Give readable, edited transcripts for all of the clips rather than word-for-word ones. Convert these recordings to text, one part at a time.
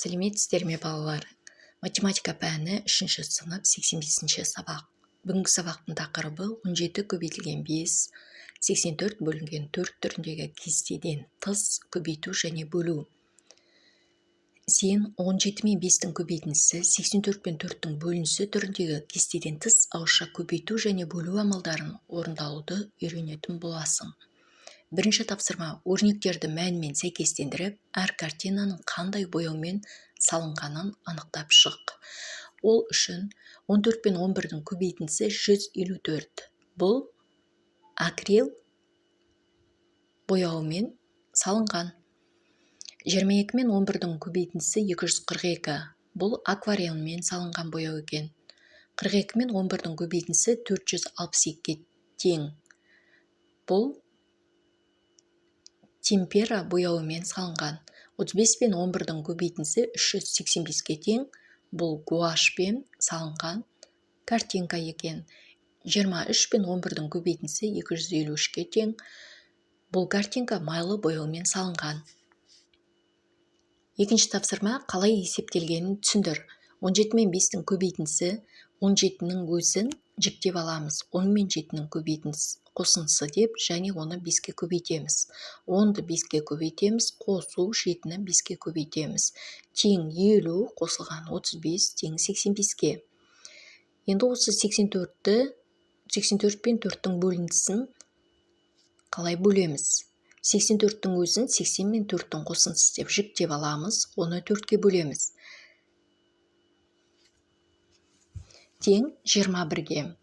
Сәлеметсіздер ме балалар? Математика пәні 3 сынып 85 сабақ. Бүгінгі сабақтың тақырыбы 17 көбейтілген 5, 84 бөлінген 4 түріндегі кестеден тыс көбейту және бөлу. Сен 17 мен 5-тің көбейтіндісі 84 пен 4-тің бөлінісі түріндегі кестеден тыс ауызша көбейту және бөлу амалдарын орындалуды үйренетін боласың. Бірінші тапсырма: өрнектерді мәнмен сәйкестендіріп, әр картинаның қандай бояумен салынғанын анықтап шық. Ол үшін 14 пен 11-дің көбейтіндісі 154. Бұл акрил бояуымен салынған. 22 мен 11-дің көбейтіндісі 242. Бұл акварелмен салынған бояу екен. 42 мен 11-дің көбейтіндісі 462-ге тең. Бұл темпера бояуымен салынған. 35 пен 11-дің көбейтіндісі 385-ге тең. Бұл гуашпен салынған картинка екен. 23 пен 11-дің көбейтіндісі 253-ге тең. Бұл картинка майлы бояумен салынған. Екінші тапсырма: қалай есептелгенін түсіндір. 17 мен 5-тің көбейтіндісі 17-нің өзін жіктеп аламыз. 10 мен 7-нің көбейтіндісі қосындысы деп, және оны 5-ке көбейтеміз. 10-ды 5-ке көбейтеміз, қосу 7-ні 5-ке көбейтеміз. Тең 50 қосылған 35 тең 85-ке. Енді осы 84 пен 4-тің бөліндісін қалай бөлеміз? 84-тің өзін 80 мен 4-тің қосындысы деп жіктеп аламыз, оны 4-ке бөлеміз. Тең 21-ге.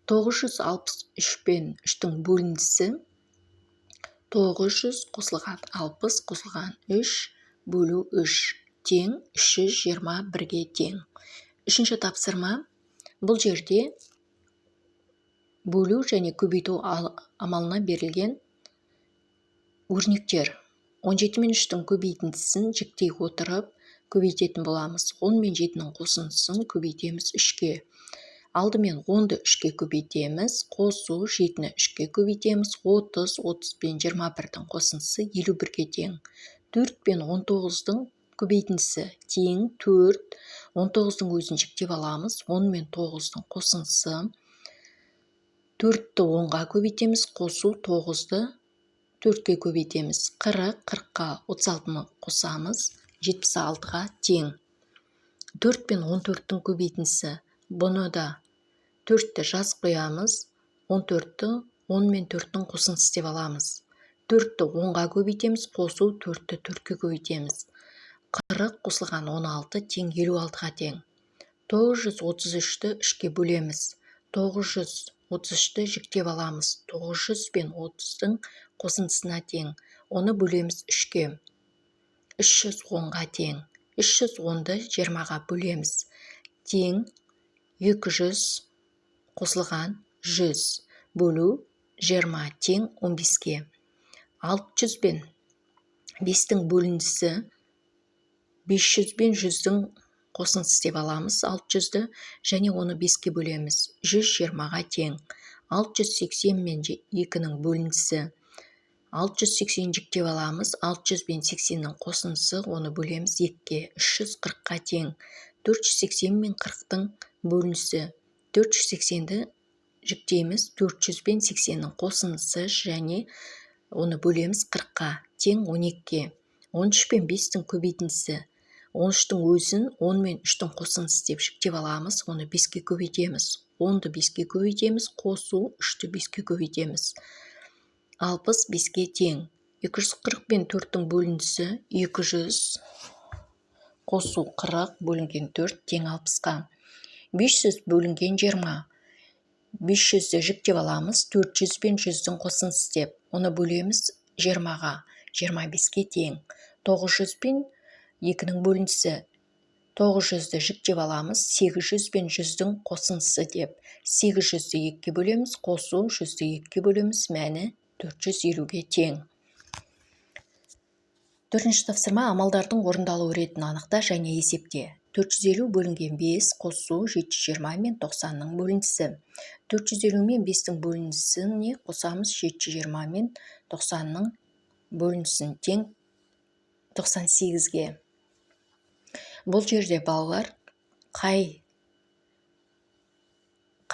963 пен 3-тің бөліндісі 900 қосылған 60 қосылған 3 бөлу 3 тең 321-ге тең. Үшінші тапсырма: бұл жерде бөлу және көбейту амалына берілген өрнектер. 17 мен 3-тің көбейтіндісін жіктей отырып көбейтетін боламыз. 10 мен 7-нің қосындысын көбейтеміз 3-ке. Алдымен 10-ды 3-ке көбейтеміз, қосу 7-ні 3-ке көбейтеміз, 30 пен 21-дің қосындысы 51-ге тең. 4 пен 19-дің көбейтіндісі тең 4, 19-дің өзін жіктеп аламыз, 10 мен 9-дің қосындысы 4-ті 10-ға көбейтеміз, қосу 9-ды 4-ке көбейтеміз. 40, 40-қа 36-ны қосамыз, 76-ға тең. 4 пен 14-тің көбейтіндісі, бұны да 4-ті жазып қоямыз, 14-ті 10 мен 4-тің қосындысы деп аламыз. 4-ті 10-ға көбейтеміз, қосу 4-ті 4-ке көбейтеміз. 40 қосылған 16 тең 56-ға тең. 933-ті 3-ке бөлеміз. 933-ті жіктеп аламыз. 900 пен 30-дың қосындысына тең. Оны бөлеміз 3-ке. 310-ға тең. 310-ды 20-ға бөлеміз. Тең 200 қосылған 100 бөлу 20 тең 15-ке. 600 пен 5-тің бөліндісі 500 пен 100-дің қосындысы деп аламыз 600-ді, және оны 5-ке бөлеміз. 120-ға тең. 680 мен 2-нің бөліндісі 680 жіктеп аламыз, 600 пен 80-нің қосындысы, оны бөлеміз 2-ке. 340-қа тең. 480 мен 40-тың бөлінісі 480-ді жіктейміз, 400 пен 80-нің қосындысы, және оны бөлеміз 40-қа тең 12-ке. 13 пен 5-тің көбейтіндісі 13-тің өзін 10 мен 3-тің қосындысы деп жіктеп аламыз, оны 5-ке көбейтеміз. 10-ды 5-ке көбейтеміз, қосу 3-ті 5-ке көбейтеміз. 60 5-ке тең. 240 пен 4-тің бөліндісі 200 қосу 40 бөлінген 4 тең 60-қа. 500 бөлінген 20. 500-ді жіктеп аламыз, 400 пен 100-дің қосындысы деп. Оны бөлеміз 20-ға, 25-ке тең. 900 пен 2-нің бөліндісі 900-ді жіктеп аламыз, 800 пен 100-дің қосындысы деп. 800-ді 2-ке бөлеміз, қосу 100-ді 2-ке бөлеміз, мәні 450-ге тең. Төртінші тапсырма: амалдардың орындалу ретін анықта және есепте. 450 бөлінген 5 қосу 720 мен 90-ның бөліндісі. 450 мен 5-тің бөліндісіне қосамыз, 720 мен 90-ның бөліндісін тең 98-ге. Бұл жерде балалар қай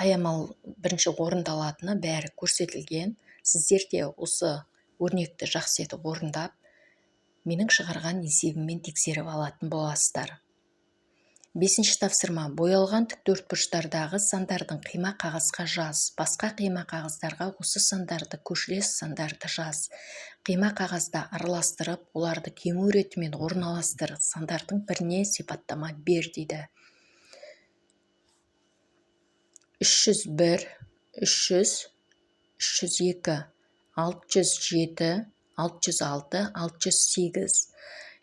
амал бірінші орындалатыны бәрі көрсетілген. Сіздер де осы өрнекті жақсы етіп орындап, менің шығарған есебіммен тексеріп алатын боласыздар. 5-ші тапсырма. Боялған тіктөртбұрыштардағы сандардың қима қағазға жаз. Басқа қима қағаздарға осы сандарды көршілес сандарды жаз. Қима қағазда араластырып, оларды кему ретімен орналастыр. Сандардың біріне сипаттама бер дейді. 301, 300, 302, 607, 606, 608,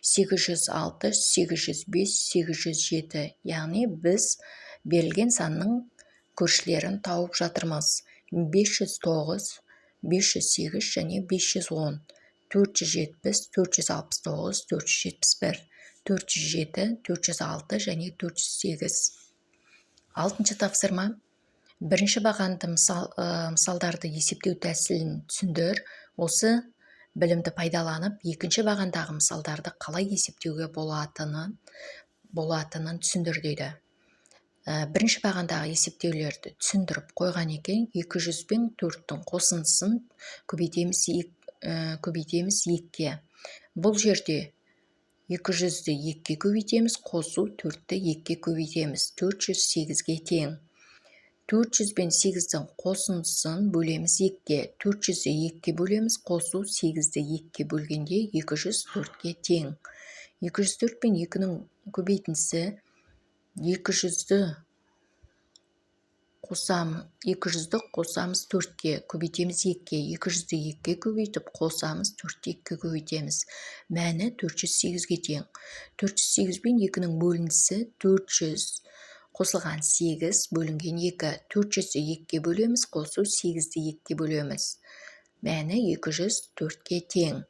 806, 805, 807. Яғни біз берілген санның көршілерін тауып жатырмыз. 509, 508 және 510, 470, 469, 471, 407, 406 және 408. 6-шы тапсырма. Бірінші бағанды мысалдарды есептеу тәсілін түсіндір. Осы білімді пайдаланып, екінші бағандағы мысалдарды қалай есептеуге болатынын түсіндір дейді. Бірінші бағандағы есептеулерді түсіндіріп қойған екен. 200 пен 4-тің қосындысын көбейтеміз 2-ге. Бұл жерде 200-ді 2-ге көбейтеміз, қосу 4-ті 2-ге көбейтеміз. 408-ге тең. 400 пен 8-дің қосындысын бөлеміз 2-ге. 400-ді 2-ге бөлеміз, қосу 8-ді 2-ге бөлгенде 204-ге тең. 204 пен 2-нің көбейтіндісі 200-ді қосамыз 4-ге, көбейтеміз 2-ге. 200-ді 2-ге көбейтіп, қосамыз 4-ті 2-ге көбейтеміз. Мәні 408-ге тең. 408 пен 2-нің бөліндісі 400 қосылған 8 бөлінген 2. 400-ді 2-ге бөлеміз, қосу 8-ді 2-ге бөлеміз. Мәні 204-ге тең.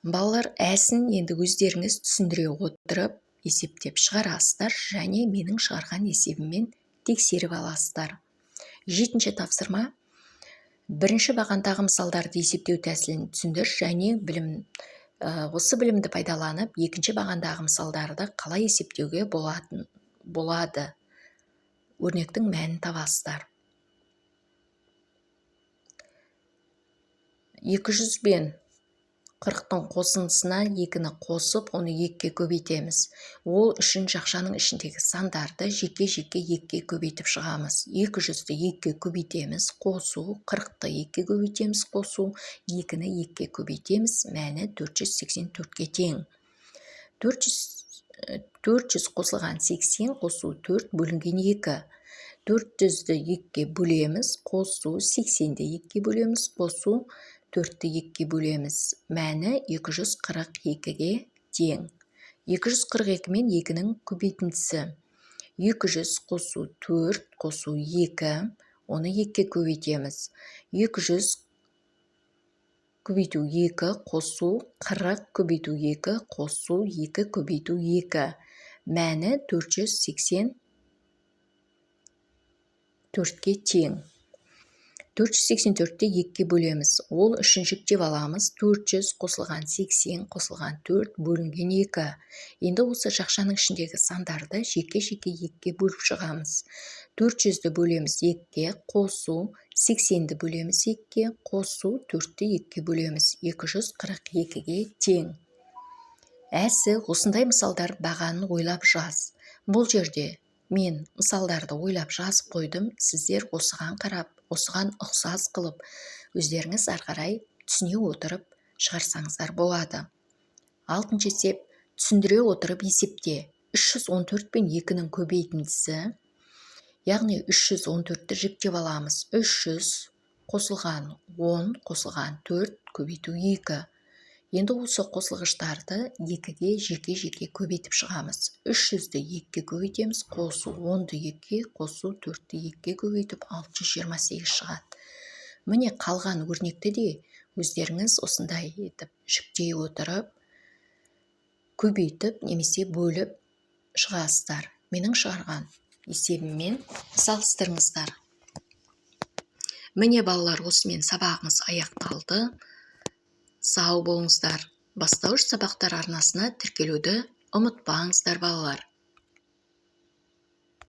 Балалар, әсін енді өздеріңіз түсіндіре отырып, есептеп шығарасыздар және менің шығарған есебіммен тексеріп аласыздар. 7-ші тапсырма. Бірінші бағандағы мысалдарды есептеу тәсілін түсіндір және осы білімді пайдаланып, екінші бағандағы мысалдарды қалай есептеуге болады. Өрнектің мәнін табасыздар. 200 пен 40-тың қосындысына 2-ні қосып, оны 2-ге көбейтеміз. Ол үшін жақшаның ішіндегі сандарды жеке-жеке 2-ге көбейтіп шығамыз. 200-ді 2-ге көбейтеміз, қосу, 40-ты 2-ге көбейтеміз, қосу, 2-ні 2-ге көбейтеміз, мәні 484-ге тең. 400 қосылған 80, қосу 4 бөлінген 2. 400-ді 2-ге бөлеміз, қосу 80-ді 2-ге бөлеміз, қосу 4-ті 2-ге бөлеміз. Мәні 242-ге тең. 242 мен 2-нің көбейтіндісі 200 қосу 4, қосу 2, оны 2-ге көбейтеміз. 200 көбейту 2, қосу 40, көбейту 2, қосу 2, көбейту 2. Мәні 484-ге тең. 484-ті 2-ге бөлеміз. Ол үшін жіктеп аламыз. 400 қосылған 80 қосылған 4 бөлінген 2. Енді осы жақшаның ішіндегі сандарды жеке-жеке 2-ге бөліп шығамыз. 400-ді бөлеміз 2-ге, қосу 80-ді бөлеміз 2-ге, қосу 4-ті 2-ге бөлеміз. 242-ге тең. Әсі, осындай мысалдар бағанын ойлап жаз. Бұл жерде мен мысалдарды ойлап жазып қойдым. Сіздер осыған қарап, осыған ұқсас қылып, өздеріңіз арқарай түсіне отырып шығарсаңыздар болады. 6-шы есеп. Түсіндіре отырып есепте. 314 пен 2-нің көбейтіндісі, яғни 314-ті жіктеп аламыз. 300 қосылған 10 қосылған 4 көбейту 2. Енді осы қосылғыштарды 2-ге жеке-жеке көбейтіп шығамыз. 300-ді 2-ге көбейтеміз, қосу 10-ды 2-ге, қосу 4-ті 2-ге көбейтіп 628 шығады. Міне қалған өрнекті де өздеріңіз осындай етіп жүктей отырып, көбейтіп немесе бөліп шығасыздар. Менің шығарған есебіммен салыстырыңыздар. Міне балалар, осымен сабағымыз аяқталды. Сау болыңыздар. Бастауыш сабақтар арнасына тіркелуді ұмытпаңыздар балалар,